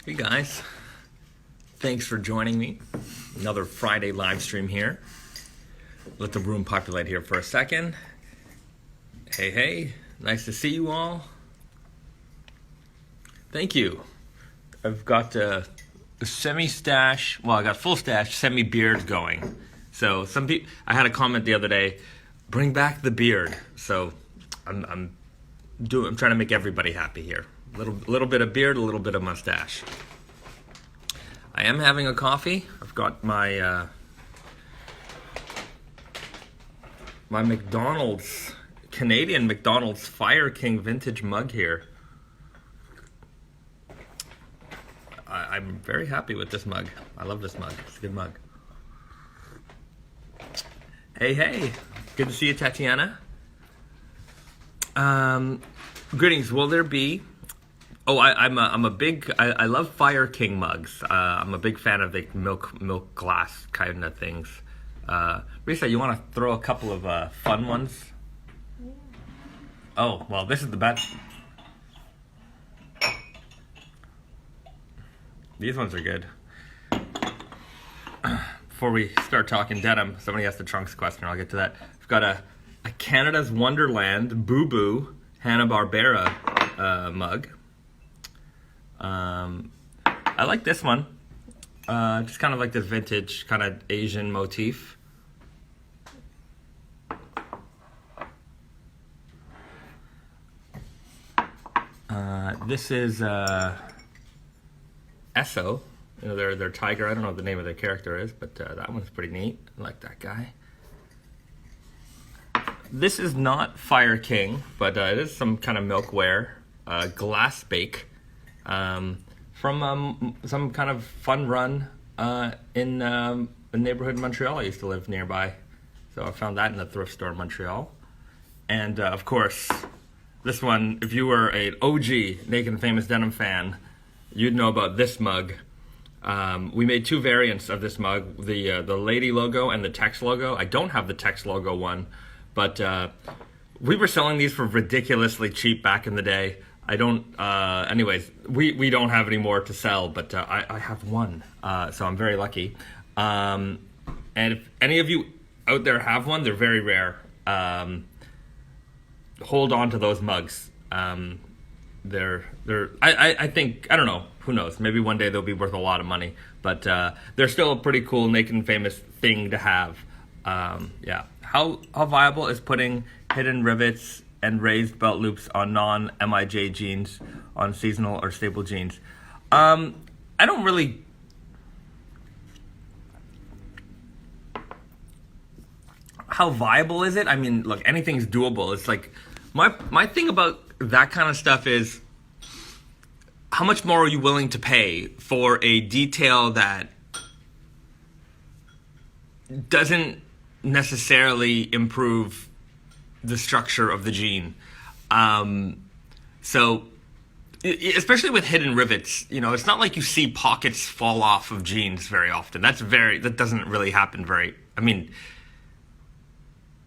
Hey guys, thanks for joining me. Another Friday live stream here. Let the room populate here for a second. Hey, nice to see you all. Thank you. I've got a semi-stash, well I got full stash, semi-beard going. So some people, I had a comment the other day, bring back the beard. So I'm trying to make everybody happy here. Little bit of beard, a little bit of mustache. I am having a coffee. I've got my my McDonald's, Canadian McDonald's Fire King vintage mug here. I'm very happy with this mug. I love this mug. It's a good mug. Hey. Good to see you, Tatiana. Greetings. Will there be... Oh, I'm a big... I love Fire King mugs. I'm a big fan of the milk glass kind of things. Risa, you want to throw a couple of fun ones? Yeah. Oh, well, this is the best. These ones are good. Before we start talking denim, somebody asked the trunks question. I'll get to that. I've got a Canada's Wonderland Boo Boo Hanna-Barbera mug. I like this one. Just kind of like this vintage kind of Asian motif. This is Esso. You know, their tiger. I don't know what the name of their character is, but that one's pretty neat. I like that guy. This is not Fire King, but it is some kind of milkware, glass bake, from some kind of fun run in a neighborhood in Montreal I used to live nearby. So I found that in a thrift store in Montreal. And of course, this one, if you were an OG Naked and Famous Denim fan, you'd know about this mug. We made two variants of this mug, the lady logo and the text logo. I don't have the text logo one, but we were selling these for ridiculously cheap back in the day. I don't, anyways, we don't have any more to sell, but I have one, so I'm very lucky. And if any of you out there have one, they're very rare. Hold on to those mugs. I think, I don't know, who knows, maybe one day they'll be worth a lot of money, but they're still a pretty cool Naked and Famous thing to have. Yeah. How viable is putting hidden rivets and raised belt loops on non-MIJ jeans on seasonal or staple jeans? I don't really... How viable is it? I mean, look, anything's doable. It's like, my thing about that kind of stuff is, how much more are you willing to pay for a detail that doesn't necessarily improve the structure of the jean? So, especially with hidden rivets, you know, it's not like you see pockets fall off of jeans very often. That doesn't really happen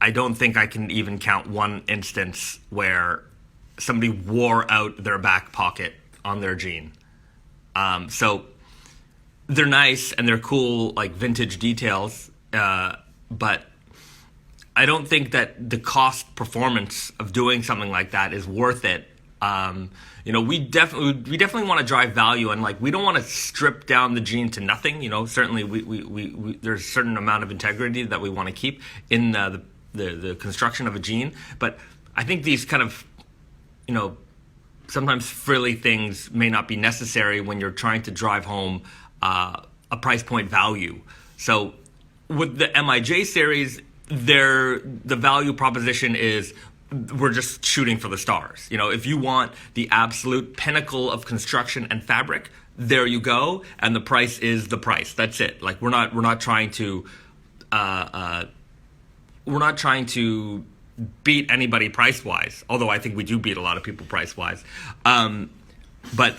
I don't think I can even count one instance where somebody wore out their back pocket on their jean. So they're nice and they're cool, like vintage details, but I don't think that the cost performance of doing something like that is worth it. You know, we definitely want to drive value, and like, we don't want to strip down the jean to nothing. You know, certainly we there's a certain amount of integrity that we want to keep in the construction of a jean. But I think these kind of, you know, sometimes frilly things may not be necessary when you're trying to drive home a price point value. So with the MIJ series, the value proposition is, we're just shooting for the stars. You know, if you want the absolute pinnacle of construction and fabric, there you go, and the price is the price. That's it. Like, we're not trying to beat anybody price wise, although I think we do beat a lot of people price wise. But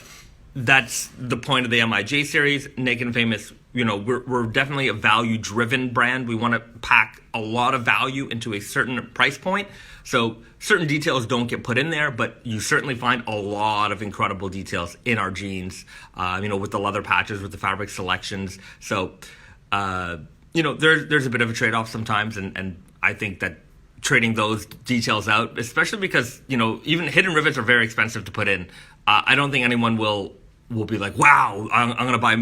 that's the point of the MIJ series. Naked and Famous, we're definitely a value-driven brand. We want to pack a lot of value into a certain price point. So certain details don't get put in there, but you certainly find a lot of incredible details in our jeans, with the leather patches, with the fabric selections. So, there's a bit of a trade-off sometimes, and I think that trading those details out, especially because, even hidden rivets are very expensive to put in. I don't think anyone will be like, wow, I'm going to buy,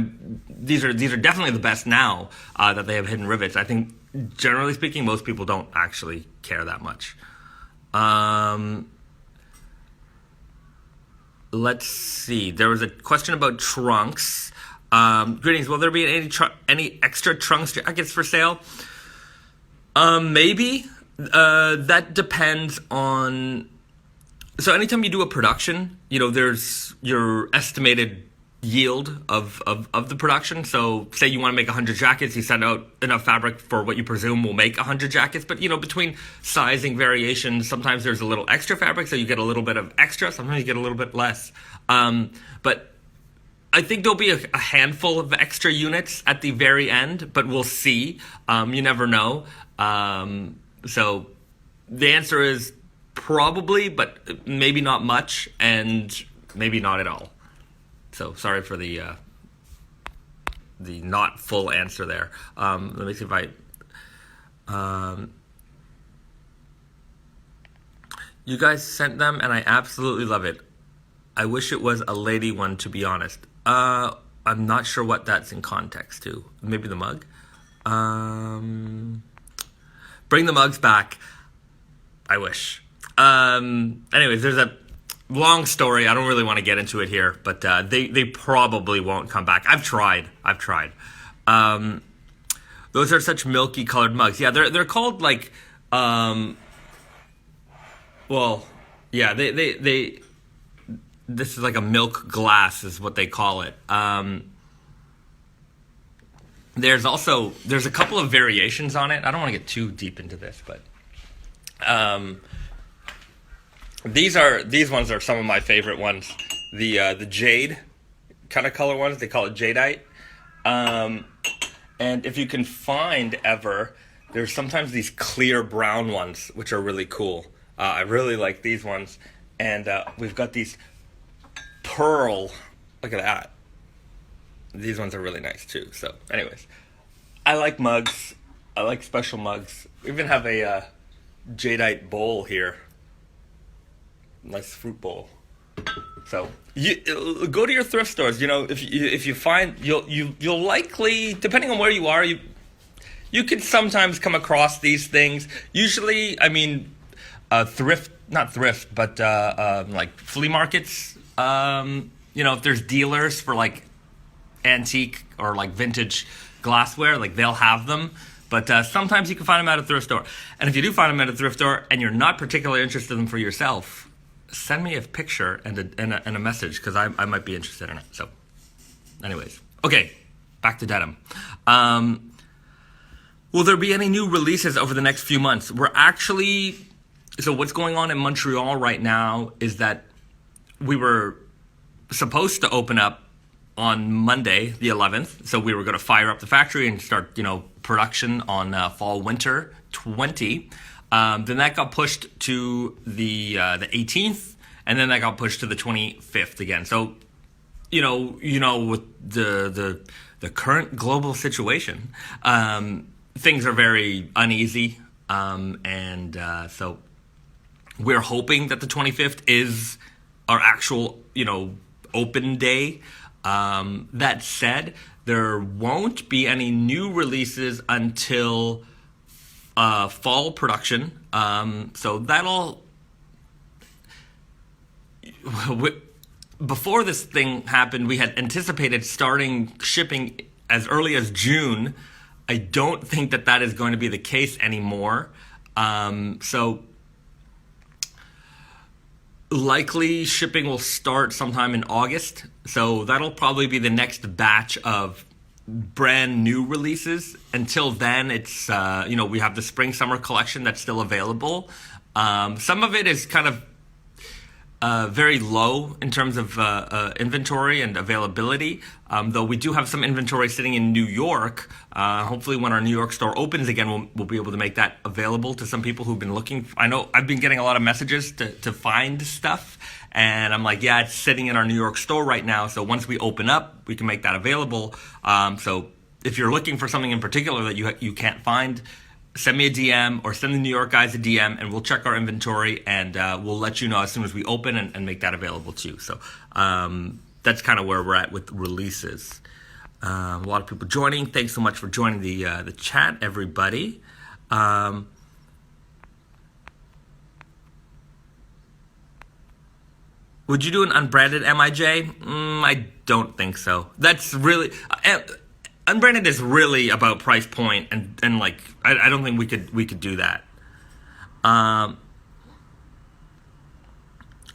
these are definitely the best now that they have hidden rivets. I think, generally speaking, most people don't actually care that much. Let's see. There was a question about trunks. Greetings. Will there be any extra trunks jackets for sale? Maybe. That depends on. So anytime you do a production, there's your estimated yield of the production. So say you want to make 100 jackets, you send out enough fabric for what you presume will make 100 jackets. But, between sizing variations, sometimes there's a little extra fabric, so you get a little bit of extra. Sometimes you get a little bit less. But I think there'll be a handful of extra units at the very end, but we'll see. You never know. So the answer is probably, but maybe not much, and maybe not at all. So sorry for the not full answer there. Let me see if you guys sent them, and I absolutely love it. I wish it was a lady one, to be honest. I'm not sure what that's in context to. Maybe the mug? Bring the mugs back. I wish. Anyways, there's a long story. I don't really want to get into it here, but they probably won't come back. I've tried. Those are such milky colored mugs. Yeah, they're called like, they this is like a milk glass is what they call it. There's a couple of variations on it. I don't want to get too deep into this, but these ones are some of my favorite ones. The jade kind of color ones, they call it jadeite. And if you can find ever, there's sometimes these clear brown ones, which are really cool. I really like these ones. And we've got these pearl. Look at that. These ones are really nice too. So anyways, I like mugs. I like special mugs. We even have a jadeite bowl here. Nice fruit bowl. So you go to your thrift stores. If you find you'll likely, depending on where you are, you can sometimes come across these things. Usually, I mean, not thrift, but like flea markets. If there's dealers for like antique or like vintage glassware, like they'll have them. But sometimes you can find them at a thrift store. And if you do find them at a thrift store and you're not particularly interested in them for yourself, send me a picture and a message, because I might be interested in it. So anyways, okay, back to denim. Will there be any new releases over the next few months? So what's going on in Montreal right now is that we were supposed to open up on Monday, the 11th. So we were going to fire up the factory and start, production on fall winter 20. Then that got pushed to the 18th, and then that got pushed to the 25th again. So, with the current global situation, things are very uneasy, and so we're hoping that the 25th is our actual, open day. That said, there won't be any new releases until fall production. So that'll... Before this thing happened, we had anticipated starting shipping as early as June. I don't think that is going to be the case anymore. So likely shipping will start sometime in August. So that'll probably be the next batch of brand new releases. Until then, it's we have the spring summer collection that's still available. Some of it is kind of very low in terms of inventory and availability. Though we do have some inventory sitting in New York. Hopefully, when our New York store opens again, we'll be able to make that available to some people who've been looking. I know I've been getting a lot of messages to find stuff, and I'm like, yeah, it's sitting in our New York store right now. So once we open up, we can make that available. So if you're looking for something in particular that you can't find, send me a DM or send the New York guys a DM, and we'll check our inventory, and we'll let you know as soon as we open and make that available too. So that's kind of where we're at with releases. A lot of people joining. Thanks so much for joining the chat, everybody. Would you do an unbranded MIJ? I don't think so. That's really... unbranded is really about price point, and like I don't think we could do that.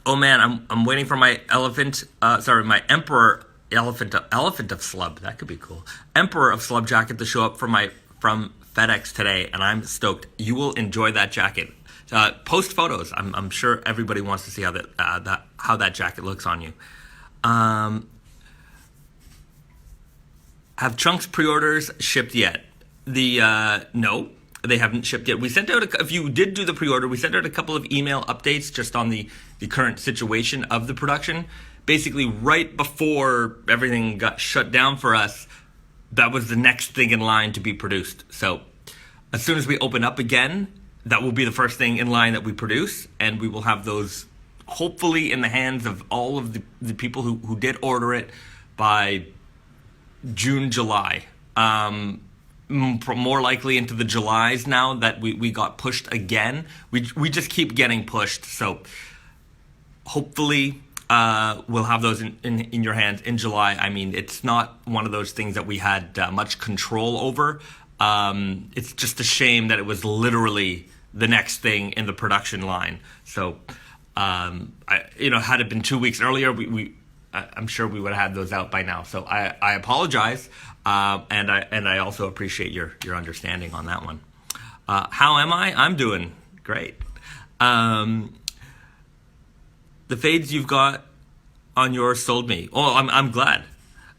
Oh man, I'm waiting for my my Emperor elephant of Slub. That could be cool. Emperor of Slub jacket to show up from FedEx today, and I'm stoked. You will enjoy that jacket. Post photos. I'm sure everybody wants to see how that jacket looks on you. Have Chunks pre-orders shipped yet? No, they haven't shipped yet. We sent out, if you did do the pre-order, we sent out a couple of email updates just on the current situation of the production. Basically, right before everything got shut down for us, that was the next thing in line to be produced. So as soon as we open up again, that will be the first thing in line that we produce, and we will have those hopefully in the hands of all of the people who did order it by June, July. More likely into the Julys now that we got pushed again. We just keep getting pushed. So hopefully we'll have those in your hands in July. I mean, it's not one of those things that we had much control over. It's just a shame that it was literally the next thing in the production line. So, had it been 2 weeks earlier, I'm sure we would have had those out by now. So I apologize, and I also appreciate your understanding on that one. How am I? I'm doing great. The fades you've got on yours sold me. Oh, I'm glad.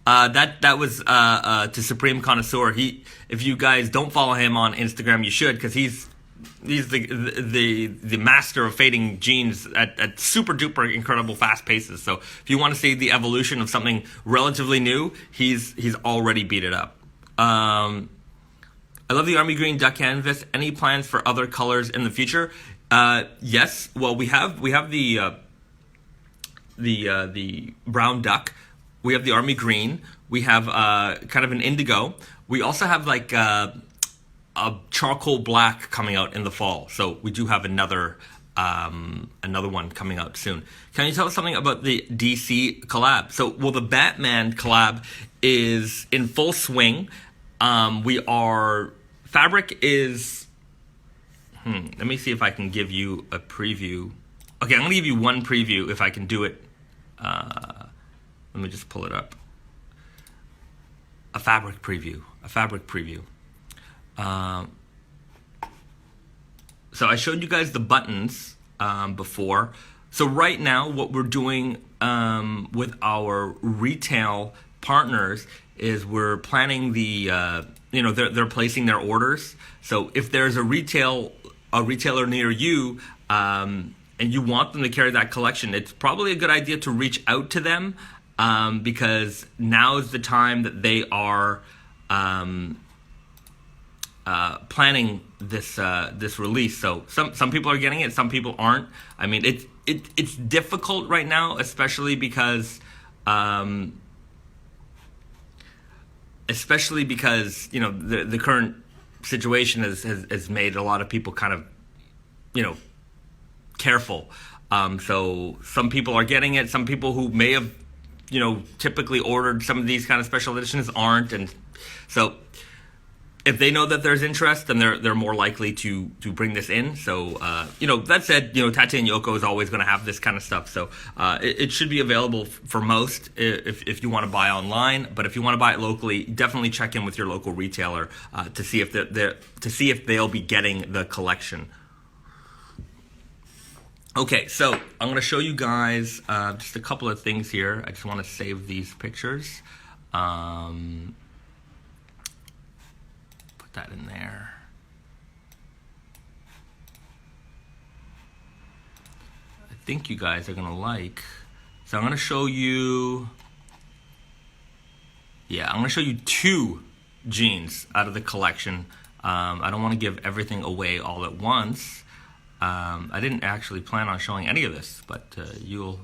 That was to Supreme Connoisseur. If you guys don't follow him on Instagram, you should, because he's the master of fading jeans at super duper incredible fast paces. So if you want to see the evolution of something relatively new, he's already beat it up. I love the army green duck canvas. Any plans for other colors in the future? Yes. Well, we have the brown duck. We have the army green. We have kind of an indigo. We also have like a charcoal black coming out in the fall. So we do have another one coming out soon. Can you tell us something about the DC collab? So, well, the Batman collab is in full swing. Fabric is, let me see if I can give you a preview. Okay, I'm gonna give you one preview if I can do it. Let me just pull it up. A fabric preview. So I showed you guys the buttons before. So right now, what we're doing with our retail partners is we're planning they're placing their orders. So if there's a retailer near you, and you want them to carry that collection, it's probably a good idea to reach out to them, because now is the time that they are planning this release. So some people are getting it, some people aren't. I mean, it's difficult right now, especially because the current situation has made a lot of people kind of careful. So some people are getting it. Some people who may have typically ordered some of these kind of special editions aren't, and so if they know that there's interest, then they're more likely to bring this in. So that said, Tate and Yoko is always going to have this kind of stuff. So it should be available for most if you want to buy online. But if you want to buy it locally, definitely check in with your local retailer to see if they'll be getting the collection. Okay, so I'm going to show you guys just a couple of things here. I just want to save these pictures. Put that in there. I think you guys are going to like. So I'm going to show you. Yeah, I'm going to show you 2 jeans out of the collection. I don't want to give everything away all at once. I didn't actually plan on showing any of this, but you'll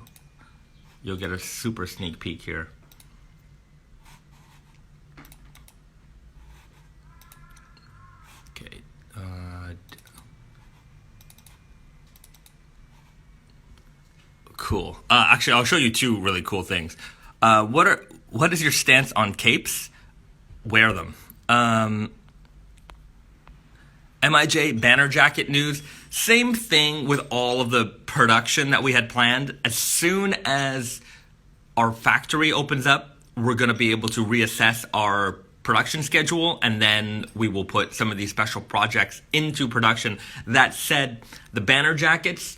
get a super sneak peek here. Okay. Cool. Actually, I'll show you 2 really cool things. What is your stance on capes? Wear them. MIJ banner jacket news. Same thing with all of the production that we had planned. As soon as our factory opens up, we're going to be able to reassess our production schedule, and then we will put some of these special projects into production. That said, the banner jackets,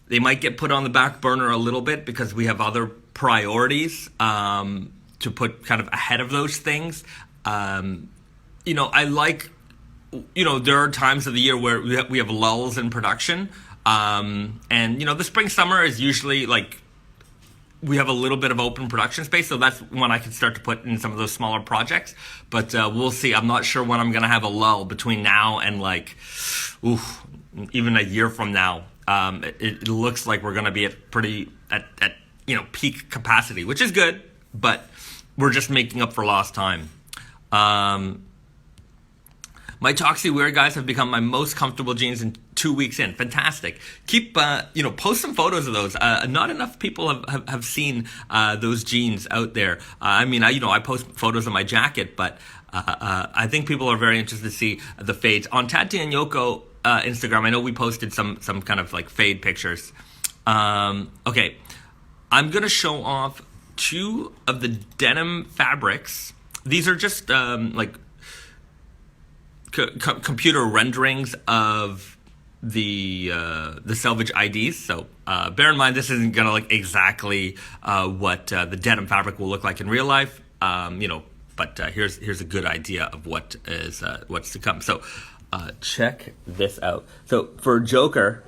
they might get put on the back burner a little bit because we have other priorities to put kind of ahead of those things. I like, there are times of the year where we have lulls in production. And, the spring, summer is usually like we have a little bit of open production space. So that's when I can start to put in some of those smaller projects. But we'll see. I'm not sure when I'm going to have a lull between now and even a year from now. It looks like we're going to be at peak capacity, which is good, but we're just making up for lost time. My Toxie Wear guys have become my most comfortable jeans in 2 weeks in. Fantastic. Keep, post some photos of those. Not enough people have seen those jeans out there. I post photos of my jacket, but I think people are very interested to see the fades. On Tati and Yoko Instagram, I know we posted some kind of like fade pictures. Okay, I'm going to show off 2 of the denim fabrics. These are just computer renderings of the selvage IDs. So bear in mind, this isn't gonna look exactly what the denim fabric will look like in real life. But here's a good idea of what's to come. So check this out. So for Joker,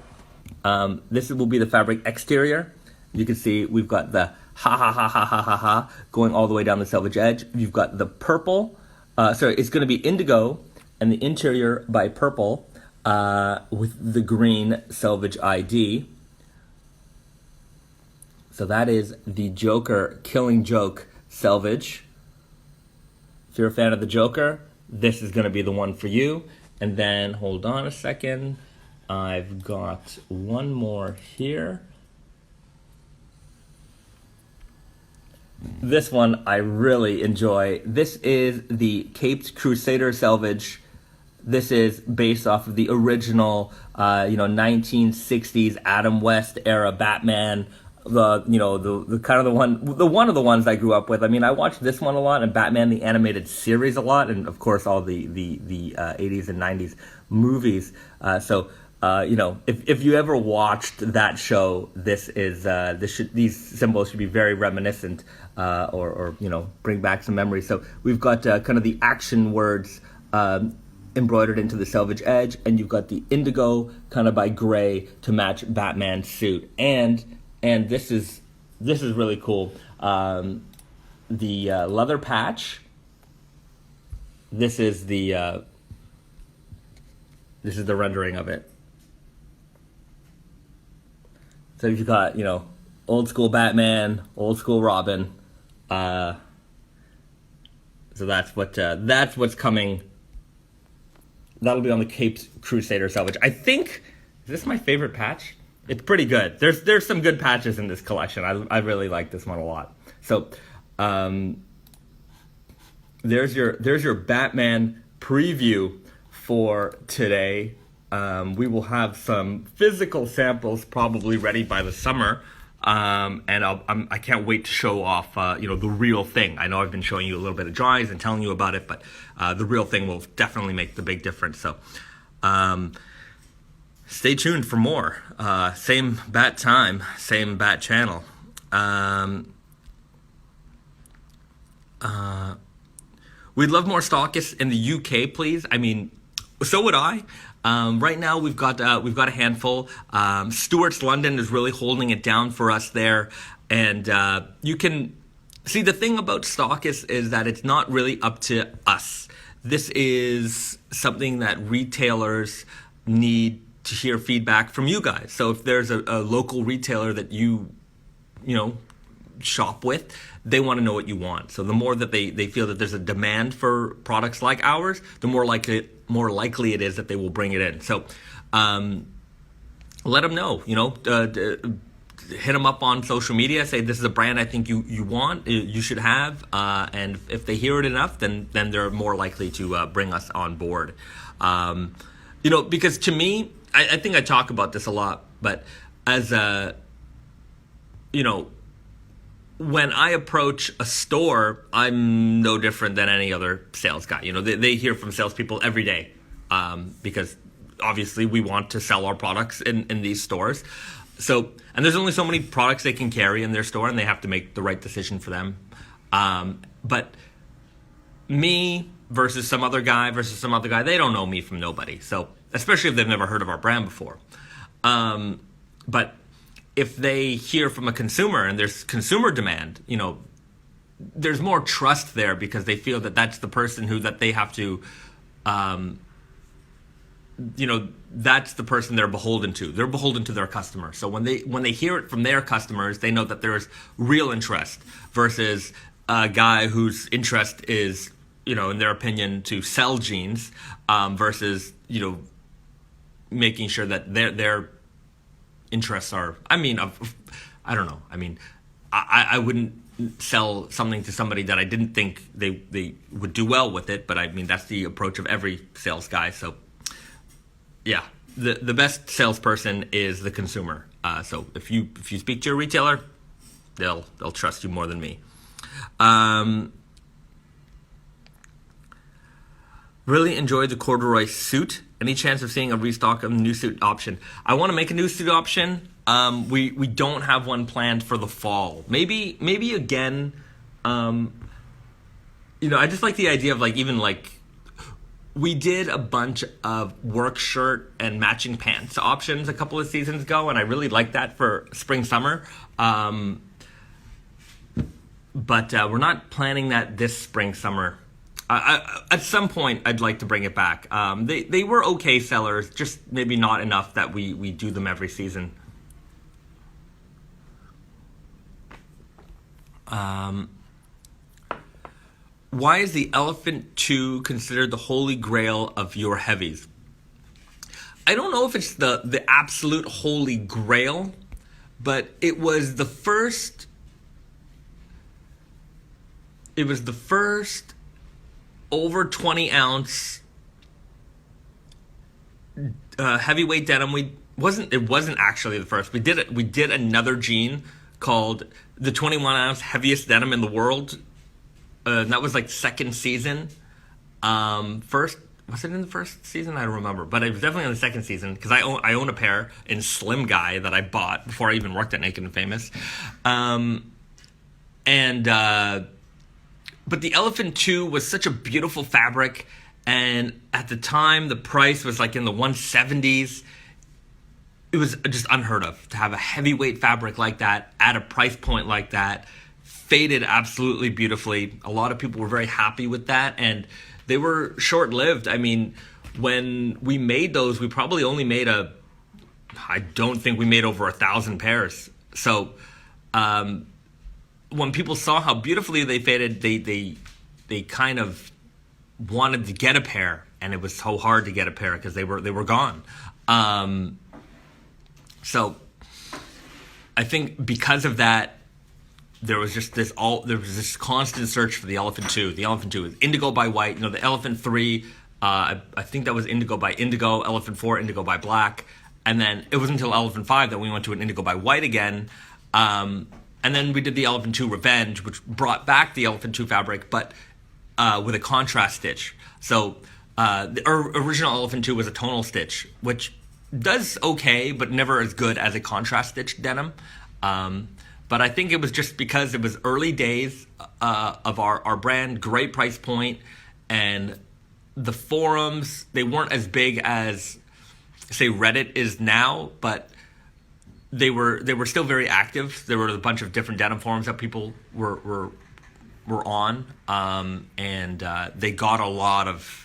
this will be the fabric exterior. You can see we've got the ha ha ha ha ha ha ha going all the way down the selvage edge. You've got the purple. It's going to be indigo, and the interior by purple with the green selvage ID. So that is the Joker Killing Joke selvage. If you're a fan of the Joker, this is going to be the one for you. And then, hold on a second, I've got one more here. This one I really enjoy. This is the Caped Crusader selvage. This is based off of the original, 1960s Adam West era Batman. The one of the ones I grew up with. I mean, I watched this one a lot, and Batman the Animated Series a lot, and of course all the 80s and 90s movies. If you ever watched that show, these symbols should be very reminiscent, or bring back some memories. So we've got kind of the action words embroidered into the selvage edge, and you've got the indigo kind of by gray to match Batman's suit, and this is really cool. The leather patch. This is the rendering of it. So you've got old school Batman, old school Robin. So that's what's coming. That'll be on the Caped Crusader selvage. I think, is this my favorite patch? It's pretty good. There's some good patches in this collection. I really like this one a lot. So there's your Batman preview for today. We will have some physical samples probably ready by the summer. And I can't wait to show off, the real thing. I know I've been showing you a little bit of drawings and telling you about it, but the real thing will definitely make the big difference. So Stay tuned for more. Same bat time, same bat channel. We'd love more stockists in the UK, please. I mean, so would I. Right now, we've got a handful. Stewart's London is really holding it down for us there, and you can see the thing about stockists is that it's not really up to us. This is something that retailers need to hear feedback from you guys. So if there's a local retailer that you shop with, they want to know what you want. So the more that they feel that there's a demand for products like ours, the more likely it is that they will bring it in. So let them know, hit them up on social media, say this is a brand I think you want, you should have, and if they hear it enough, then they're more likely to bring us on board. Because to me, I think I talk about this a lot, but as when I approach a store, I'm no different than any other sales guy. They hear from salespeople every day, because obviously we want to sell our products in these stores. So, and there's only so many products they can carry in their store, and they have to make the right decision for them. But me versus some other guy, they don't know me from nobody. So, especially if they've never heard of our brand before. But if they hear from a consumer and there's consumer demand, there's more trust there because they feel that that's the person that they have to, that's the person they're beholden to. They're beholden to their customer. So when they hear it from their customers, they know that there's real interest versus a guy whose interest is, in their opinion, to sell jeans, versus, making sure that their interests are, I don't know. I wouldn't sell something to somebody that I didn't think they would do well with it, but that's the approach of every sales guy. So yeah, the best salesperson is the consumer. So if you speak to your retailer, they'll trust you more than me. Really enjoyed the corduroy suit. Any chance of seeing a restock of the new suit option? I want to make a new suit option. We don't have one planned for the fall. Maybe again. I just like the idea of we did a bunch of work shirt and matching pants options a couple of seasons ago, and I really like that for spring summer. But we're not planning that this spring summer. At some point, I'd like to bring it back. They were okay sellers, just maybe not enough that we do them every season. Why is the Elephant 2 considered the holy grail of your heavies? I don't know if it's the absolute holy grail, but it was the first. It was the first over 20 ounce heavyweight denim. It wasn't actually the first. We did another jean called the 21 ounce heaviest denim in the world. And that was second season. First, was it in the first season? I don't remember, but it was definitely in the second season because I own a pair in Slim Guy that I bought before I even worked at Naked and Famous. But the Elephant 2 was such a beautiful fabric, and at the time the price was in the 170s. It was just unheard of to have a heavyweight fabric like that at a price point like that. Faded absolutely beautifully. A lot of people were very happy with that, and they were short-lived. When we made those, we probably only made I don't think we made over 1,000 pairs. So when people saw how beautifully they faded, they kind of wanted to get a pair, and it was so hard to get a pair because they were gone. So I think because of that, there was this constant search for the Elephant 2. The Elephant 2 is indigo by white. The Elephant 3, I think that was indigo by indigo. Elephant 4, indigo by black. And then it wasn't until Elephant 5 that we went to an indigo by white again. And then we did the Elephant 2 Revenge, which brought back the Elephant 2 fabric, but with a contrast stitch. So the original Elephant 2 was a tonal stitch, which does okay, but never as good as a contrast stitch denim. But I think it was just because it was early days of our brand, great price point, and the forums, they weren't as big as, say, Reddit is now, but they were still very active. There were a bunch of different denim forums that people were on, and they got a lot of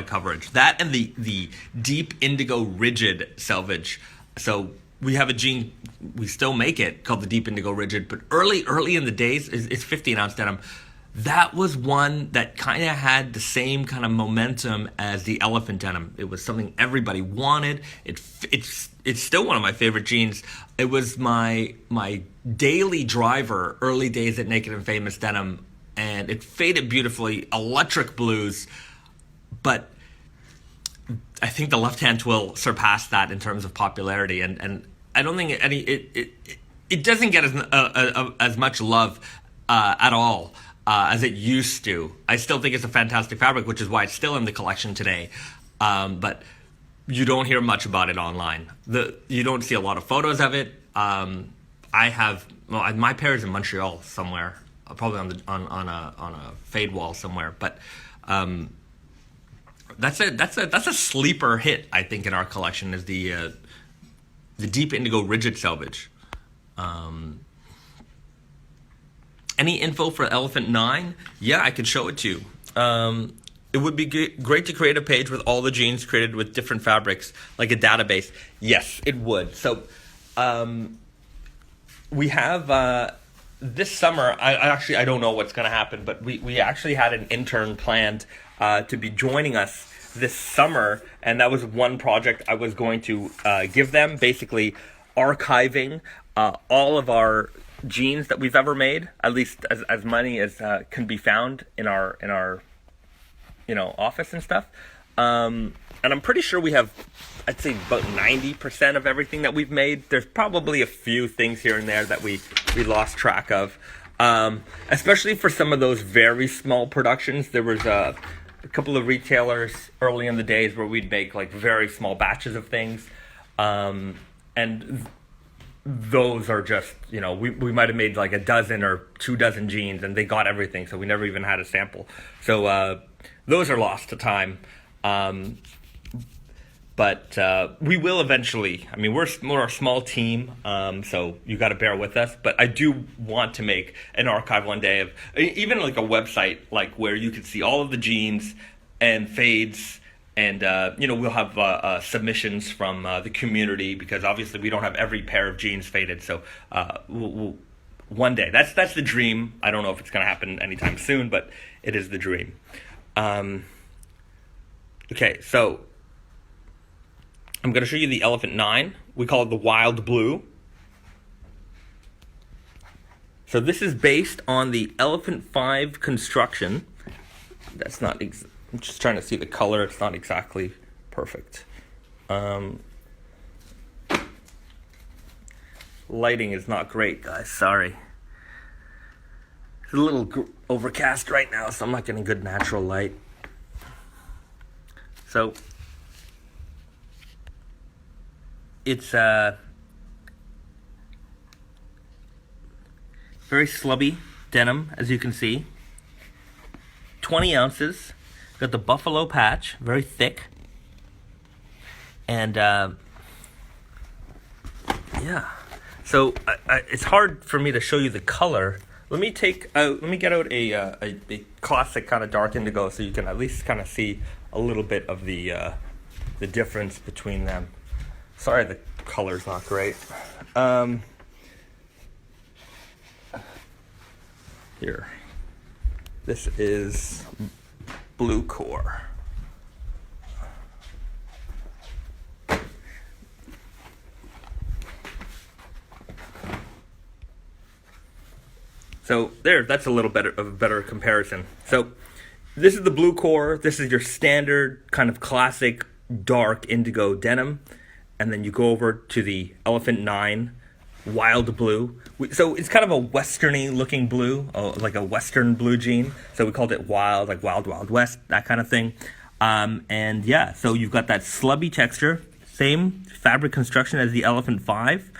coverage. That and the deep indigo rigid selvage. So we have a jean, we still make it, called the deep indigo rigid, but early in the days, it's 15-ounce denim. That was one that kind of had the same kind of momentum as the elephant denim. It was something everybody wanted. It's still one of my favorite jeans. It was my daily driver early days at Naked and Famous Denim, and it faded beautifully, electric blues, but I think the left-hand twill surpassed that in terms of popularity, and I don't think it doesn't get as much love at all as it used to. I still think it's a fantastic fabric, which is why it's still in the collection today. But you don't hear much about it online. You don't see a lot of photos of it. My pair is in Montreal somewhere, probably on a fade wall somewhere. But that's a sleeper hit, I think, in our collection, is the deep indigo rigid selvage. Any info for Elephant 9? Yeah, I could show it to you. It would be great to create a page with all the jeans created with different fabrics, like a database. Yes, it would. So we have this summer, I don't know what's going to happen, but we actually had an intern planned to be joining us this summer, and that was one project I was going to give them, basically archiving all of our jeans that we've ever made, at least as many as can be found in our office and stuff. And I'm pretty sure we have, I'd say, about 90% of everything that we've made. There's probably a few things here and there that we lost track of, especially for some of those very small productions. There was a couple of retailers early in the days where we'd make like very small batches of things, and those are just, we might have made like a dozen or 24 jeans, and they got everything, so we never even had a sample. So those are lost to time. But we will eventually. I mean, we're a small team, so you got to bear with us. But I do want to make an archive one day of even like a website, like where you can see all of the jeans and fades, and we'll have submissions from the community, because obviously we don't have every pair of jeans faded. So we'll one day. That's the dream. I don't know if it's going to happen anytime soon, but it is the dream. Okay, so I'm going to show you the Elephant 9. We call it the Wild Blue. So this is based on the Elephant 5 construction. That's not, I'm just trying to see the color. It's not exactly perfect. Lighting is not great, guys. Sorry. It's a little overcast right now, so I'm not getting good natural light. So it's very slubby denim, as you can see. 20 ounces. Got the buffalo patch, very thick. And yeah. So it's hard for me to show you the color. Let me get out a classic kind of dark indigo, so you can at least kind of see a little bit of the difference between them. Sorry, the color's not great. Here. This is blue core. So there, that's a little better of a better comparison. So this is the blue core. This is your standard kind of classic dark indigo denim. And then you go over to the Elephant 9 Wild Blue. So it's kind of a westerny looking blue, like a western blue jean. So we called it wild, like Wild Wild West, that kind of thing. And yeah, so you've got that slubby texture. same fabric construction as the Elephant 5.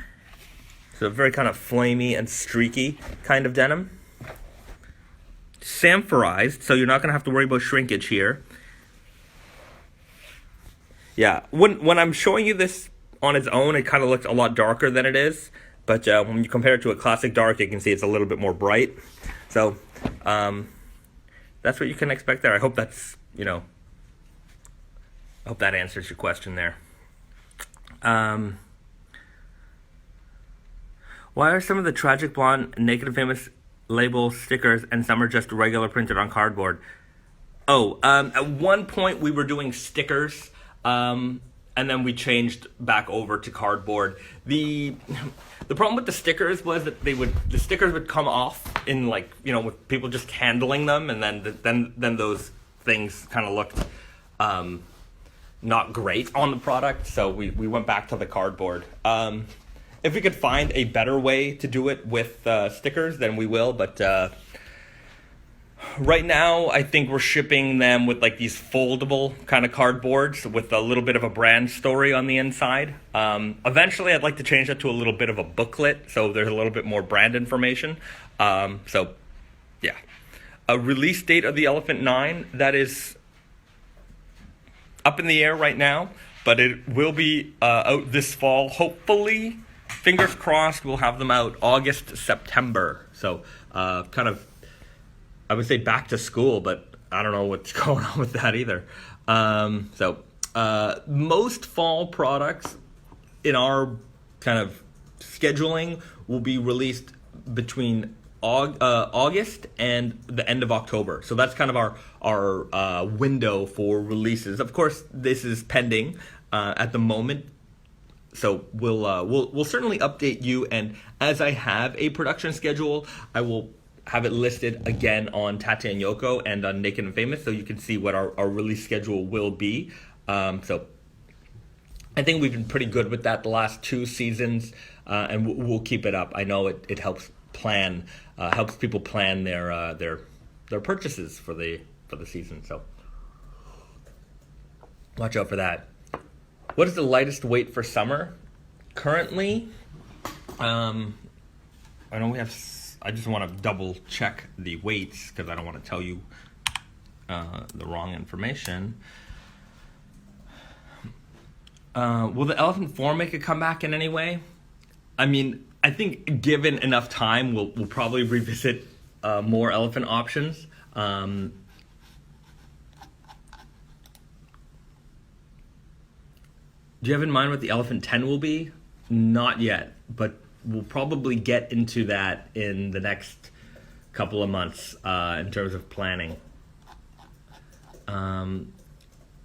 So very kind of flamey and streaky kind of denim. Samphorized, so you're not going to have to worry about shrinkage here. Yeah, when I'm showing you this on its own, it kind of looks a lot darker than it is. But when you compare it to a classic dark, you can see it's a little bit more bright. So that's what you can expect there. I hope that's, I hope that answers your question there. Why are some of the Tragic Blonde, Naked and Famous label stickers and some are just regular printed on cardboard? At one point we were doing stickers, and then we changed back over to cardboard. The problem with the stickers was that the stickers would come off in with people just handling them, and then those things kind of looked not great on the product. So we went back to the cardboard. If we could find a better way to do it with stickers, then we will. But right now, I think we're shipping them with these foldable kind of cardboards with a little bit of a brand story on the inside. Eventually, I'd like to change that to a little bit of a booklet, so there's a little bit more brand information. So, yeah. A release date of the Elephant 9, that is up in the air right now, but it will be out this fall, hopefully. Fingers crossed, we'll have them out August, September. So, kind of, I would say back to school, but I don't know what's going on with that either. Most fall products in our kind of scheduling will be released between August and the end of October. So that's kind of our window for releases. Of course, this is pending at the moment. So we'll certainly update you, and as I have a production schedule, I will have it listed again on Tate and Yoko and on Naked and Famous, so you can see what our release schedule will be. So I think we've been pretty good with that the last 2 seasons, and we'll keep it up. I know it helps people plan their purchases for the season. So watch out for that. What is the lightest weight for summer? Currently, I know we have. I just want to double check the weights because I don't want to tell you the wrong information. Will the Elephant 4 make a comeback in any way? I mean, I think given enough time, we'll probably revisit more Elephant options. Do you have in mind what the Elephant 10 will be? Not yet, but we'll probably get into that in the next couple of months in terms of planning.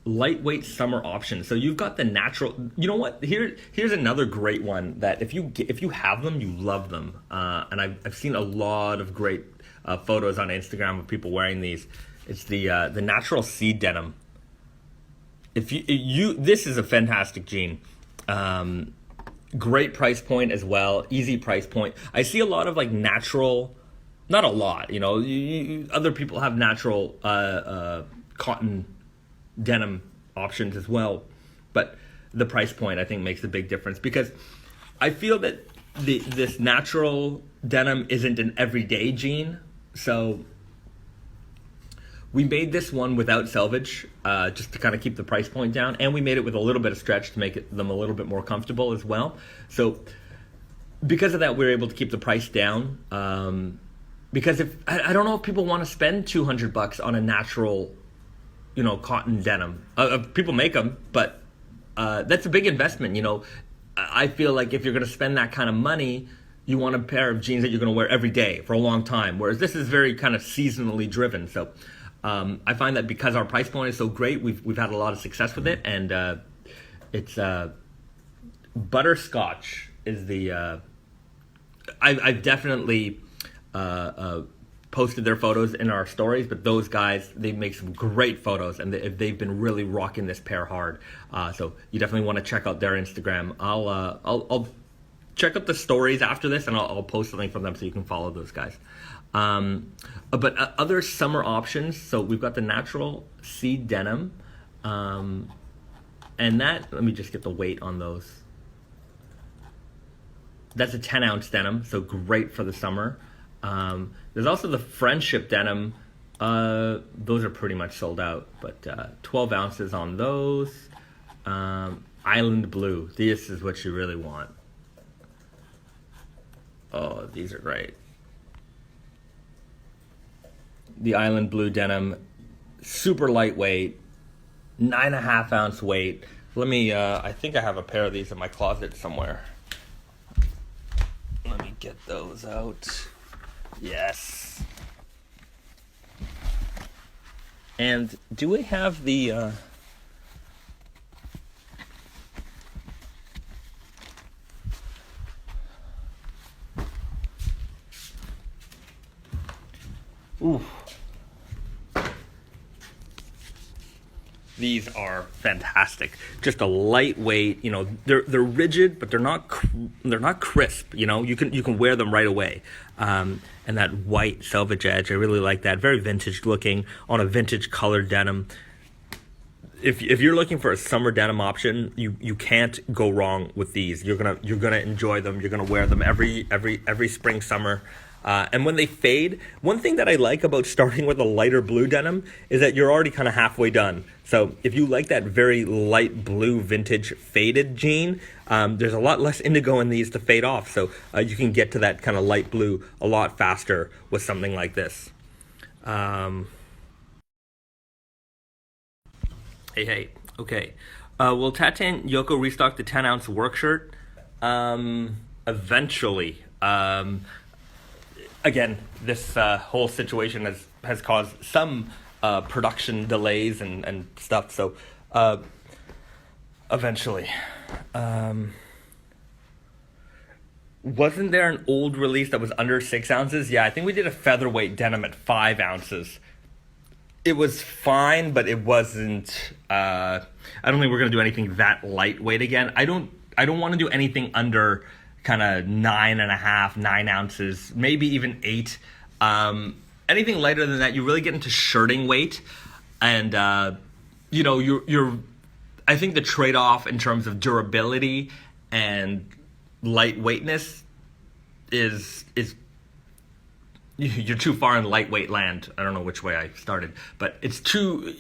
Lightweight summer options. So you've got the natural. You know what? Here's another great one that if you have them, you love them. And I've seen a lot of great photos on Instagram of people wearing these. It's the natural seed denim. This is a fantastic jean. Great price point as well, easy price point. I see a lot of natural, not a lot, other people have natural cotton denim options as well, but the price point I think makes a big difference because I feel that this natural denim isn't an everyday jean, so we made this one without selvage, just to kind of keep the price point down, and we made it with a little bit of stretch to make them a little bit more comfortable as well. So because of that, we were able to keep the price down. Because I don't know if people want to spend $200 on a natural, cotton denim. People make them, but that's a big investment. I feel like if you're going to spend that kind of money, you want a pair of jeans that you're going to wear every day for a long time. Whereas this is very kind of seasonally driven. So I find that because our price point is so great, we've had a lot of success with it, and it's butterscotch is the. I've definitely posted their photos in our stories, but those guys, they make some great photos, and they've been really rocking this pair hard. So you definitely want to check out their Instagram. I'll check out the stories after this, and I'll post something from them so you can follow those guys. But other summer options, so we've got the natural seed denim. And that, let me just get the weight on those. That's a 10-ounce denim, so great for the summer. There's also the Friendship denim. Those are pretty much sold out, but 12 ounces on those. Island blue. This is what you really want. Oh, these are great. The Island blue denim, super lightweight, 9.5 ounce weight. Let me, I think I have a pair of these in my closet somewhere. Let me get those out. Yes. And do we have the, ooh. These are fantastic. Just a lightweight, you know, they're rigid, but they're not crisp. You know, you can wear them right away. And that white selvage edge, I really like that. Very vintage looking on a vintage colored denim. If you're looking for a summer denim option, you can't go wrong with these. You're gonna enjoy them. You're gonna wear them every spring, summer. And when they fade, one thing that I like about starting with a lighter blue denim is that you're already kind of halfway done. So if you like that very light blue vintage faded jean, there's a lot less indigo in these to fade off. So you can get to that kind of light blue a lot faster with something like this. Hey, okay. Will Tatan Yoko restock the 10-ounce work shirt? Eventually. Again, this whole situation has caused some production delays and stuff, so eventually. Wasn't there an old release that was under 6 ounces? Yeah, I think we did a featherweight denim at 5 ounces. It was fine, but it wasn't, I don't think we're going to do anything that lightweight again. I don't want to do anything under kind of 9.5, 9 ounces, maybe even 8. Anything lighter than that, you really get into shirting weight, and you know, you're. I think the trade-off in terms of durability and lightweightness is you're too far in lightweight land. I don't know which way I started, but it's too.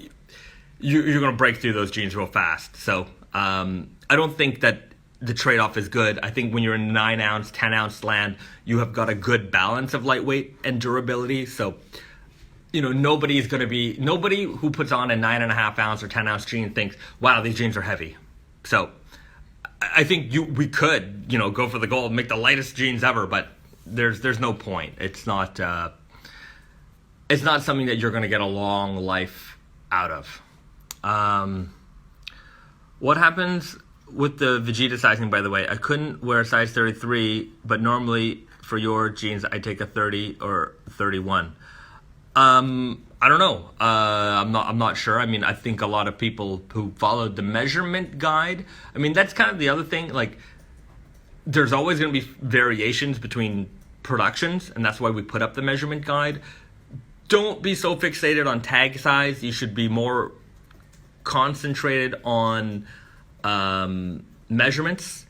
You're going to break through those jeans real fast. So I don't think that the trade-off is good. I think when you're in 9 ounce, 10 ounce land, you have got a good balance of lightweight and durability. So, you know, nobody who puts on a 9.5 ounce or 10 ounce jean thinks, wow, these jeans are heavy. So I think we could, you know, go for the gold, make the lightest jeans ever, but there's no point. It's not something that you're going to get a long life out of. What happens with the Vegeta sizing, by the way? I couldn't wear a size 33, but normally for your jeans, I take a 30 or 31. I don't know. I'm not sure. I mean, I think a lot of people who followed the measurement guide, I mean, that's kind of the other thing. Like, there's always going to be variations between productions, and that's why we put up the measurement guide. Don't be so fixated on tag size. You should be more concentrated on measurements.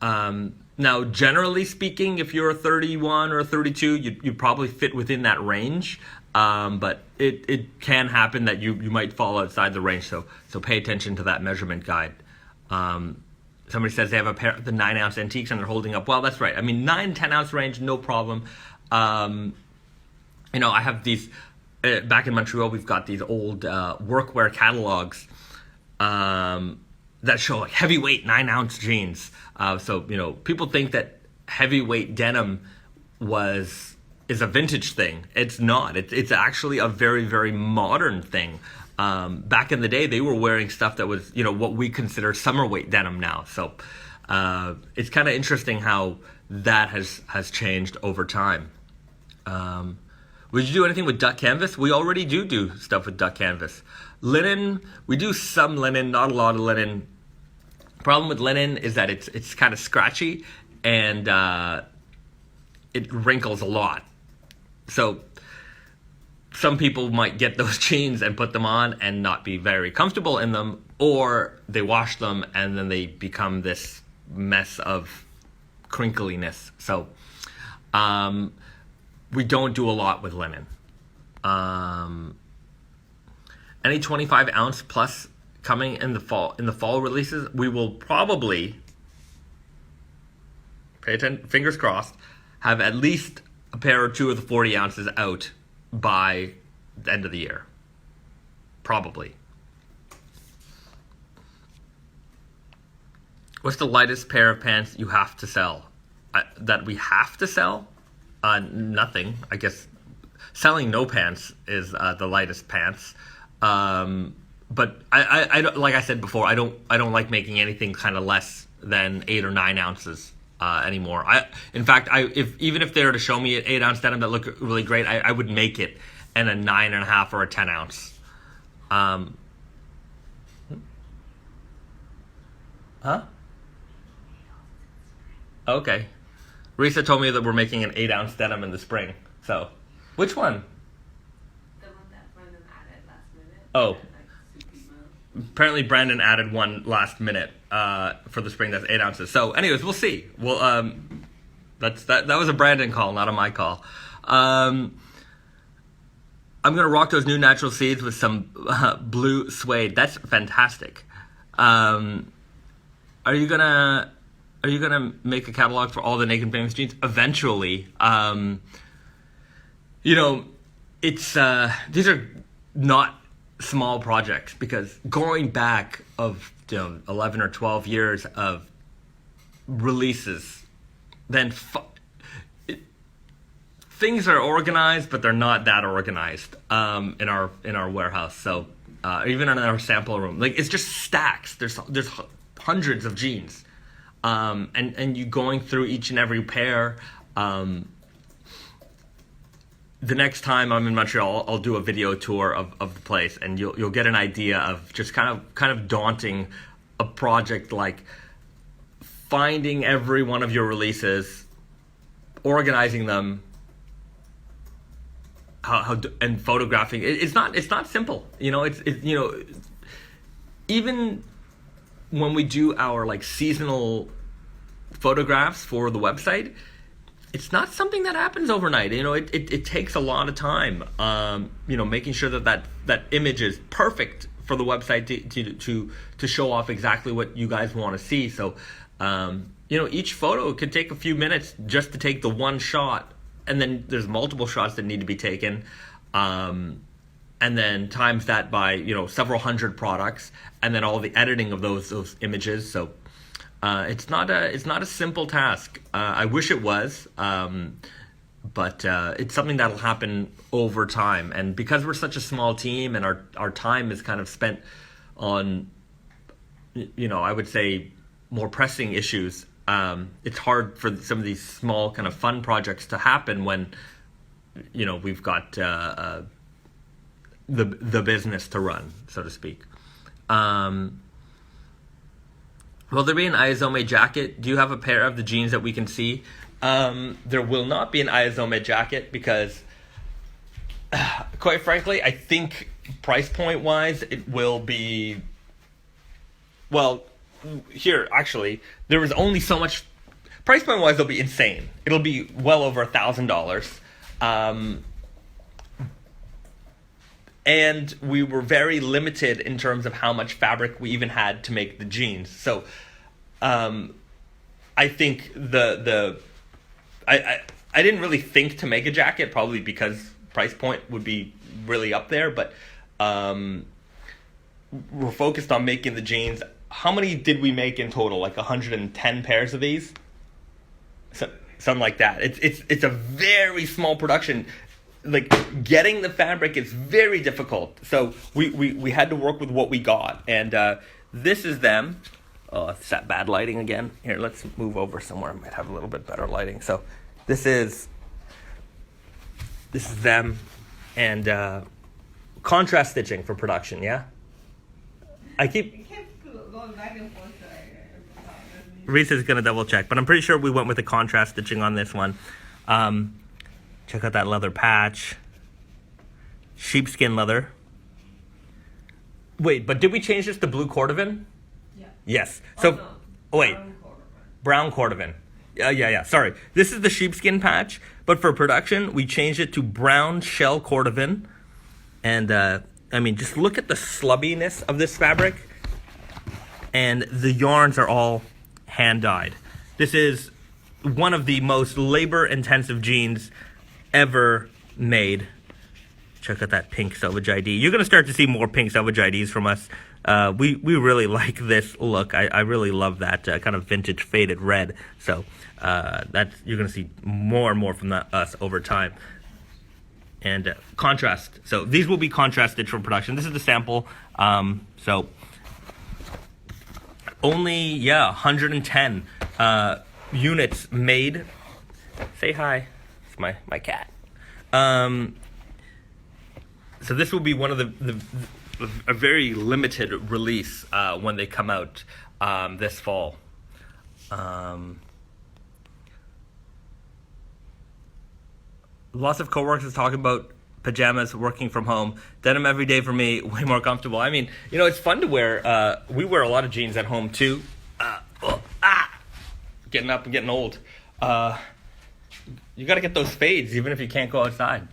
Now, generally speaking, if you're a 31 or a 32, you probably fit within that range. But it can happen that you might fall outside the range. So pay attention to that measurement guide. Somebody says they have a pair of the 9 ounce antiques and they're holding up. Well, that's right. I mean, 9-10 ounce range, no problem. You know, I have these back in Montreal. We've got these old workwear catalogs that show like heavyweight 9 ounce jeans. So, you know, people think that heavyweight denim is a vintage thing. It's not. It's actually a very, very modern thing. Back in the day, they were wearing stuff that was, you know, what we consider summer weight denim now. So it's kind of interesting how that has changed over time. Would you do anything with duck canvas? We already do stuff with duck canvas. Linen, we do some linen, not a lot of linen. Problem with linen is that it's kind of scratchy and it wrinkles a lot. So some people might get those jeans and put them on and not be very comfortable in them. or they wash them and then they become this mess of crinkliness. So we don't do a lot with linen. Any 25 ounce plus coming in the fall releases, we will probably, fingers crossed, have at least a pair or two of the 40 ounces out by the end of the year. Probably. What's the lightest pair of pants you have to sell? That we have to sell? Nothing. I guess selling no pants is the lightest pants. But I don't, like I said before, I don't like making anything kind of less than 8 or 9 ounces anymore. In fact, even if they were to show me an 8 ounce denim that looked really great, I would make it in a 9.5 or a 10 ounce. Huh? Okay. Risa told me that we're making an 8 ounce denim in the spring. So, which one? The one that Brandon added last minute. Oh. Like, apparently Brandon added one last minute for the spring that's 8 ounces. So, anyways, we'll see. Well, that was a Brandon call, not a my call. I'm gonna rock those new natural seeds with some blue suede. That's fantastic. Are you gonna make a catalog for all the Naked Famous jeans eventually? It's these are not small projects, because going back of 11 or 12 years of releases, then things are organized, but they're not that organized in our warehouse. So even in our sample room, like, it's just stacks. There's hundreds of jeans, and you going through each and every pair. The next time I'm in Montreal, I'll do a video tour of the place, and you'll get an idea of just kind of daunting a project, like finding every one of your releases, organizing them, and photographing. It's not simple. Even when we do our like seasonal photographs for the website, it's not something that happens overnight. It takes a lot of time. Making sure that image is perfect for the website to show off exactly what you guys want to see. So, each photo could take a few minutes just to take the one shot, and then there's multiple shots that need to be taken, and then times that by several hundred products, and then all the editing of those images. So. It's not a simple task. I wish it was, but it's something that'll happen over time. And because we're such a small team, and our time is kind of spent on, I would say, more pressing issues, it's hard for some of these small kind of fun projects to happen when, we've got the business to run, so to speak. Will there be an Ayazome jacket? Do you have a pair of the jeans that we can see? There will not be an Ayazome jacket because, quite frankly, I think price point wise, it will be, well, here, actually, there was only so much, price point wise, it'll be insane. It'll be well over $1,000. And we were very limited in terms of how much fabric we even had to make the jeans. So I think I didn't really think to make a jacket, probably because price point would be really up there. But we're focused on making the jeans. How many did we make in total? Like 110 pairs of these? Something like that. It's a very small production. Like, getting the fabric is very difficult. So we had to work with what we got. And this is them. Oh, it's that bad lighting again. Here, let's move over somewhere. I might have a little bit better lighting. So this is them. And contrast stitching for production, yeah? It kept going back and forth. Reese's going to double check. But I'm pretty sure we went with the contrast stitching on this one. Check out that leather patch. Sheepskin leather. Wait, but did we change this to blue cordovan? Yeah. Yes. So, no. wait, Brown corduroy. brown cordovan. Yeah. Sorry. This is the sheepskin patch, but for production, we changed it to brown shell cordovan. And, I mean, just look at the slubbiness of this fabric. And the yarns are all hand-dyed. This is one of the most labor-intensive jeans ever made. Check out that pink selvage ID. You're going to start to see more pink selvage IDs from us. We really like this look. I really love that kind of vintage faded red. So that's you're going to see more and more from us over time. And contrast. So these will be contrast stitched for production. This is the sample. So only 110 units made. Say hi. It's my cat. So this will be one of a very limited release when they come out this fall. Lots of coworkers talking about pajamas, working from home. Denim every day for me, way more comfortable. I mean, it's fun to wear. We wear a lot of jeans at home too. Getting up and getting old. You got to get those fades even if you can't go outside.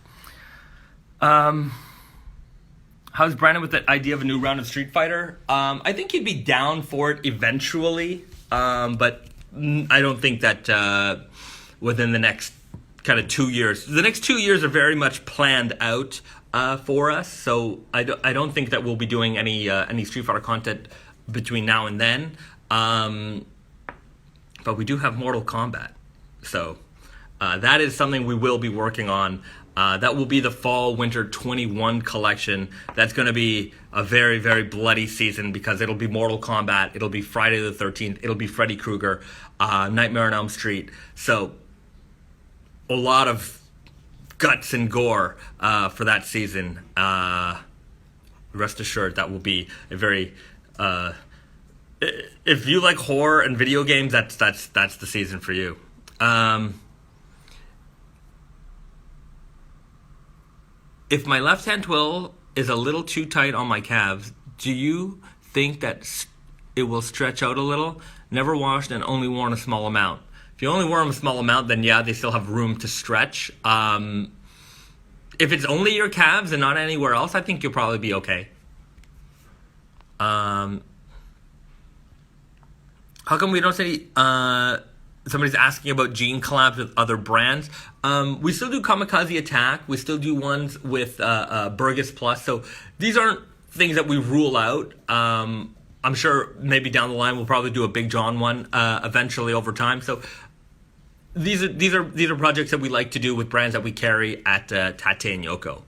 How's Brandon with the idea of a new round of Street Fighter? I think he'd be down for it eventually, but I don't think that within the next kind of 2 years. The next 2 years are very much planned out for us, so I don't think that we'll be doing any Street Fighter content between now and then. But we do have Mortal Kombat, so that is something we will be working on. That will be the fall/winter 21 collection. That's going to be a very, very bloody season because it'll be Mortal Kombat, it'll be Friday the 13th, it'll be Freddy Krueger, Nightmare on Elm Street. So a lot of guts and gore for that season. Rest assured, that will be a very... if you like horror and video games, that's the season for you. If my left-hand twill is a little too tight on my calves, do you think that it will stretch out a little? Never washed and only worn a small amount. If you only wear them a small amount, then yeah, they still have room to stretch. If it's only your calves and not anywhere else, I think you'll probably be okay. How come we don't say... somebody's asking about jean collabs with other brands. We still do Kamikaze Attack. We still do ones with Burgess Plus. So these aren't things that we rule out. I'm sure maybe down the line we'll probably do a Big John one eventually over time. So these are projects that we like to do with brands that we carry at Tate and Yoko.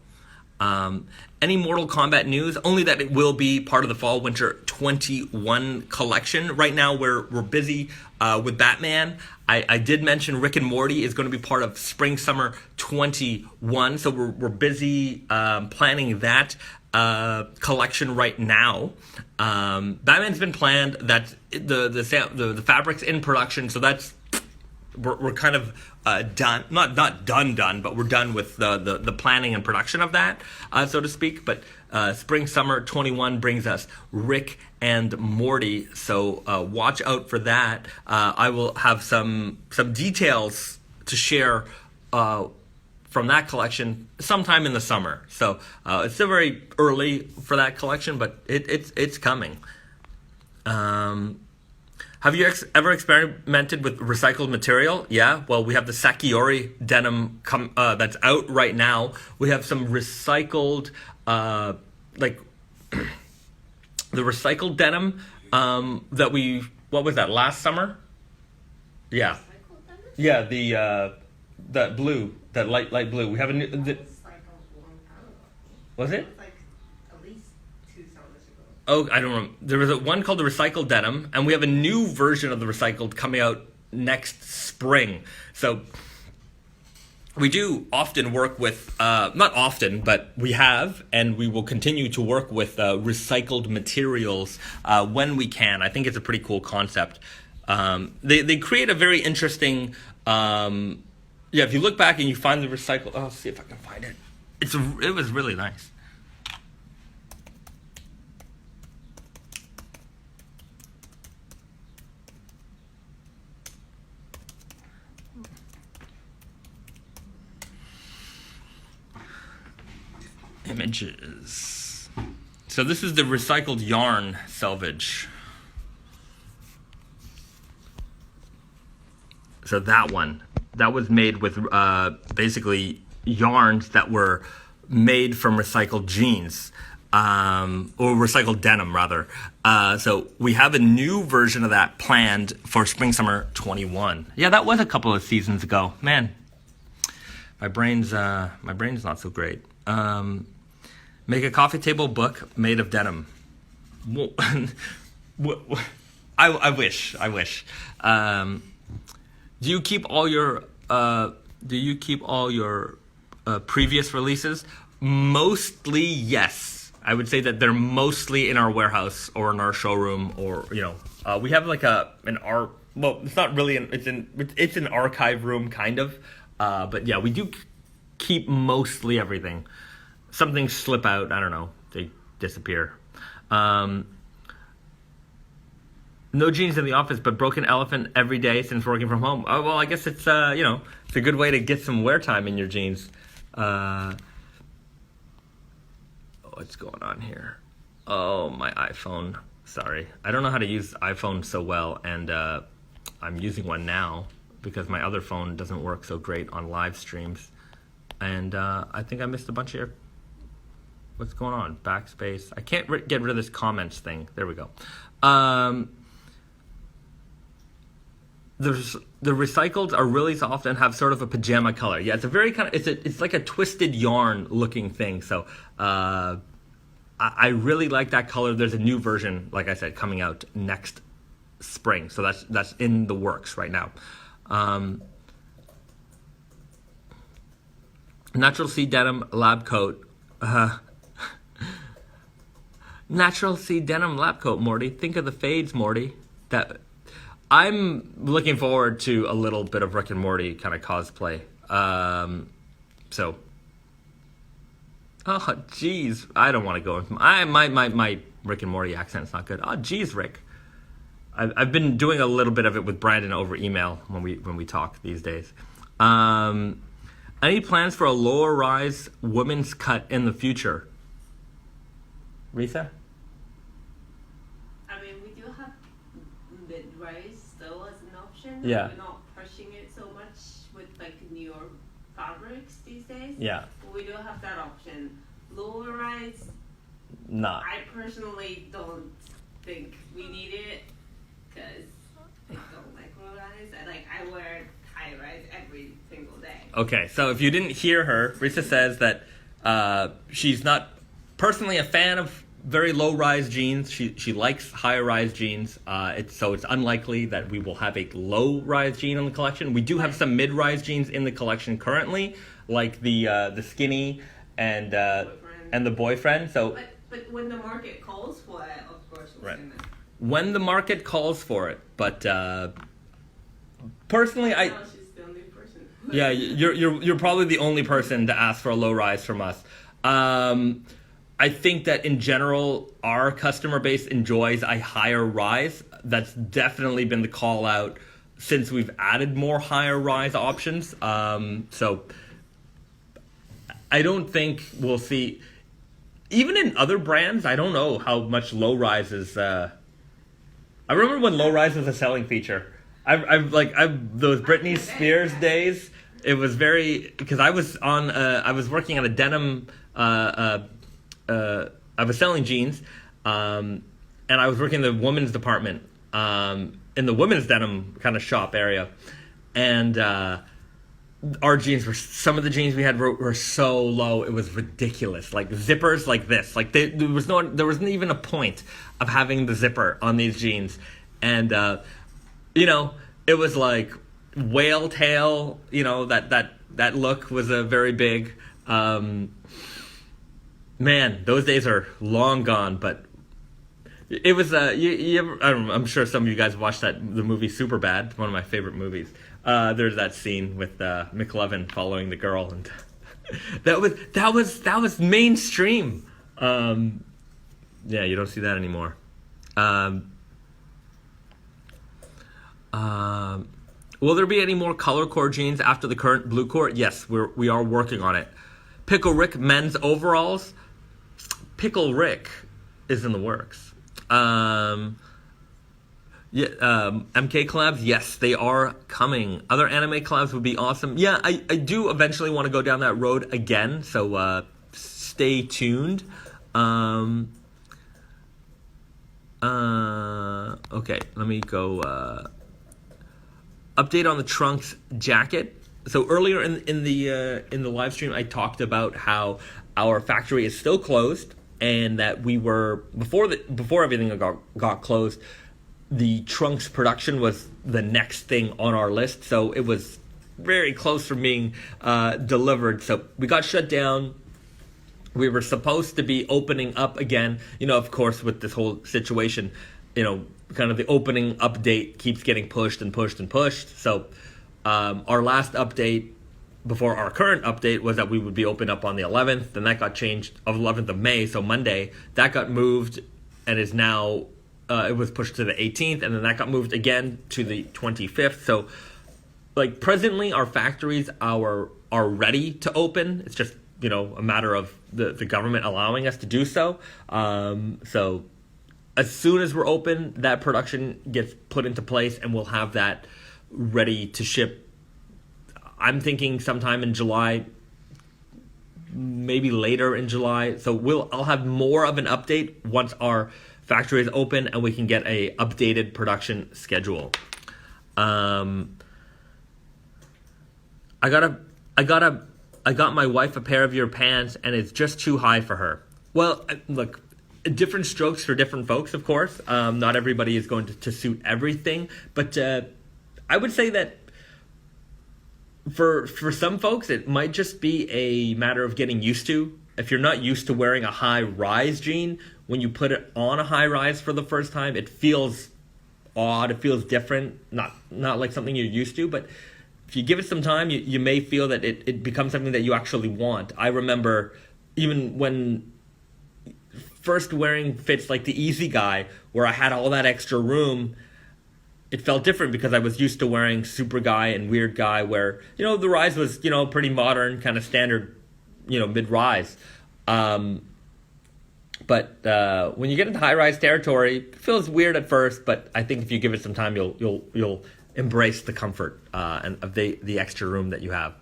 Any Mortal Kombat news? Only that it will be part of the fall/winter 21 collection. Right now we're busy with Batman. I did mention Rick and Morty is going to be part of spring/summer 21. So we're busy planning that collection right now. Batman's been planned. That's the fabric's in production. So that's we're kind of done, not done, but we're done with the planning and production of that, so to speak. But spring/summer 21 brings us Rick and Morty, so watch out for that. I will have some details to share from that collection sometime in the summer. So it's still very early for that collection, but it's coming. Have you ever experimented with recycled material? Yeah, well, we have the Sakiori denim that's out right now. We have some recycled, the recycled denim that what was that, last summer? Yeah. Yeah, that blue, that light blue. We have a new... Was it? Oh, I don't remember. There was one called the Recycled Denim, and we have a new version of the Recycled coming out next spring. So we do often work with, not often, but we have, and we will continue to work with recycled materials when we can. I think it's a pretty cool concept. They create a very interesting, if you look back and you find the recycled, I'll see if I can find it. It was really nice. Images. So this is the recycled yarn selvage. So that one, that was made with basically yarns that were made from recycled jeans, or recycled denim rather. So we have a new version of that planned for Spring Summer 21. Yeah, that was a couple of seasons ago. Man, my brain's not so great. Make a coffee table book made of denim. I wish. Do you keep all your previous releases? Mostly, yes. I would say that they're mostly in our warehouse or in our showroom, or we have like an art. Well, it's not really. It's an archive room kind of. But yeah, we do keep mostly everything. Some things slip out. I don't know. They disappear. No jeans in the office, but broken elephant every day since working from home. Oh, well, I guess it's, it's a good way to get some wear time in your jeans. What's going on here? Oh, my iPhone. Sorry. I don't know how to use iPhone so well, and I'm using one now because my other phone doesn't work so great on live streams. And I think I missed a bunch of your... What's going on? Backspace. I can't get rid of this comments thing. There we go. The recycled are really soft and have sort of a pajama color. Yeah, it's a very kind of it's like a twisted yarn looking thing. So I really like that color. There's a new version, like I said, coming out next spring. So that's in the works right now. Natural Sea Denim Lab Coat. Natural Sea Denim Lab Coat, Morty. Think of the fades, Morty. I'm looking forward to a little bit of Rick and Morty kind of cosplay. Oh, geez, I don't want to go into my Rick and Morty accent's not good. Oh, geez, Rick. I've been doing a little bit of it with Brandon over email when we talk these days. Any plans for a lower rise women's cut in the future? Risa? Yeah. We're not pushing it so much with like newer fabrics these days. Yeah. But we do have that option. Lower rise. Not. I personally don't think we need it because I don't like low rise. I wear high rise every single day. Okay, so if you didn't hear her, Risa says that she's not personally a fan of very low-rise jeans. She likes higher-rise jeans. It's unlikely that we will have a low-rise jean in the collection. We do have some mid-rise jeans in the collection currently, like the skinny and the boyfriend. So, but when the market calls for it, of course we'll send it. When the market calls for it, but personally, she's the only person. Yeah, you're probably the only person to ask for a low-rise from us. I think that in general, our customer base enjoys a higher rise. That's definitely been the call out since we've added more higher rise options. So I don't think we'll see, even in other brands, I don't know how much low rise is. I remember when low rise was a selling feature. I've those Britney Spears days. It was because I was working at a denim, I was selling jeans, and I was working in the women's department, in the women's denim kind of shop area, and our jeans some of the jeans we had were so low, it was ridiculous. Like zippers like this, like there wasn't even a point of having the zipper on these jeans, and it was like whale tail, that look was a very big. Man, those days are long gone, but it was I'm sure some of you guys watched the movie Superbad, one of my favorite movies. There's that scene with McLovin following the girl, and that was mainstream. Yeah, you don't see that anymore. Will there be any more color core jeans after the current blue core? Yes, we are working on it. Pickle Rick men's overalls. Pickle Rick is in the works. MK collabs, yes, they are coming. Other anime collabs would be awesome. Yeah, I do eventually want to go down that road again, so stay tuned. Okay, let me go. Update on the Trunks jacket. So earlier in the live stream, I talked about how our factory is still closed, and that we were before everything got closed, the Trunks production was the next thing on our list. So it was very close from being delivered. So we got shut down. We were supposed to be opening up again. Of course, with this whole situation, kind of the opening update keeps getting pushed and pushed and pushed. So our last update before our current update was that we would be open up on the 11th. Then that got changed of 11th of May, so Monday. That got moved and is now, it was pushed to the 18th, and then that got moved again to the 25th. So, presently our factories are ready to open. It's just, a matter of the government allowing us to do so. So as soon as we're open, that production gets put into place, and we'll have that ready to ship. I'm thinking sometime in July, maybe later in July. So I'll have more of an update once our factory is open and we can get a updated production schedule. I got my wife a pair of your pants, and it's just too high for her. Well, look, different strokes for different folks, of course. Not everybody is going to suit everything, but I would say that for some folks, it might just be a matter of getting used to. If you're not used to wearing a high-rise jean, when you put it on a high-rise for the first time, it feels odd, it feels different, not like something you're used to, but if you give it some time, you may feel that it becomes something that you actually want. I remember even when first wearing fits like the Easy Guy, where I had all that extra room, it felt different because I was used to wearing Super Guy and Weird Guy, where, the rise was, pretty modern, kind of standard, mid-rise. But when you get into high-rise territory, it feels weird at first, but I think if you give it some time, you'll embrace the comfort and of the extra room that you have.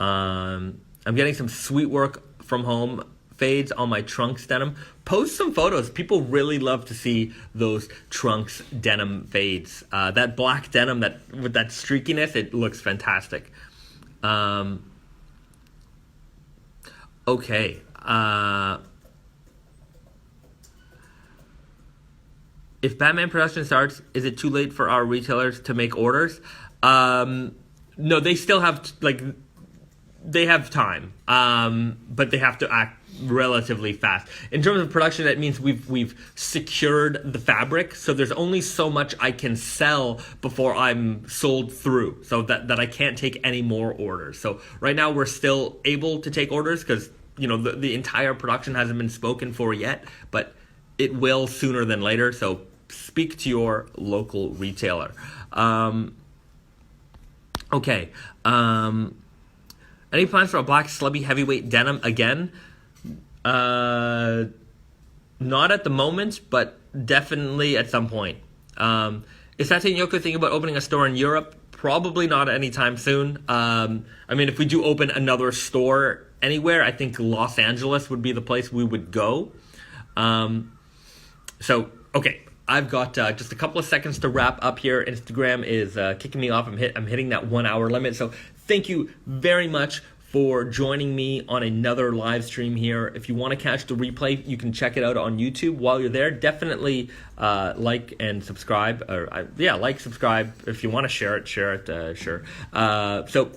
I'm getting some sweet work from home fades on my Trunks denim. Post some photos. People really love to see those Trunks denim fades. That black denim with that streakiness, it looks fantastic. Okay. If Batman production starts, is it too late for our retailers to make orders? No, they still have they have time, but they have to act relatively fast. In terms of production, that means we've secured the fabric, so there's only so much I can sell before I'm sold through, so that I can't take any more orders. So right now we're still able to take orders because the entire production hasn't been spoken for yet, but it will sooner than later. So speak to your local retailer. Okay. Any plans for a black slubby heavyweight denim again? Not at the moment, but definitely at some point. Is Sate and Yoko thinking about opening a store in Europe? Probably not anytime soon. If we do open another store anywhere, I think Los Angeles would be the place we would go. Okay, I've got just a couple of seconds to wrap up here. Instagram is kicking me off. I'm hitting that 1 hour limit. So thank you very much for joining me on another live stream here. If you want to catch the replay, you can check it out on YouTube. While you're there, definitely like and subscribe. Like, subscribe. If you want to share it, sure. So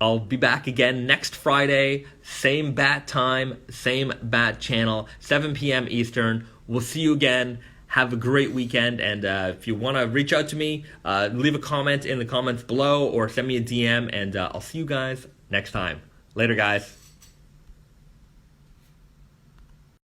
I'll be back again next Friday, same bat time, same bat channel, 7 p.m. Eastern. We'll see you again. Have a great weekend, and if you want to reach out to me, leave a comment in the comments below or send me a DM, and I'll see you guys next time. Later, guys.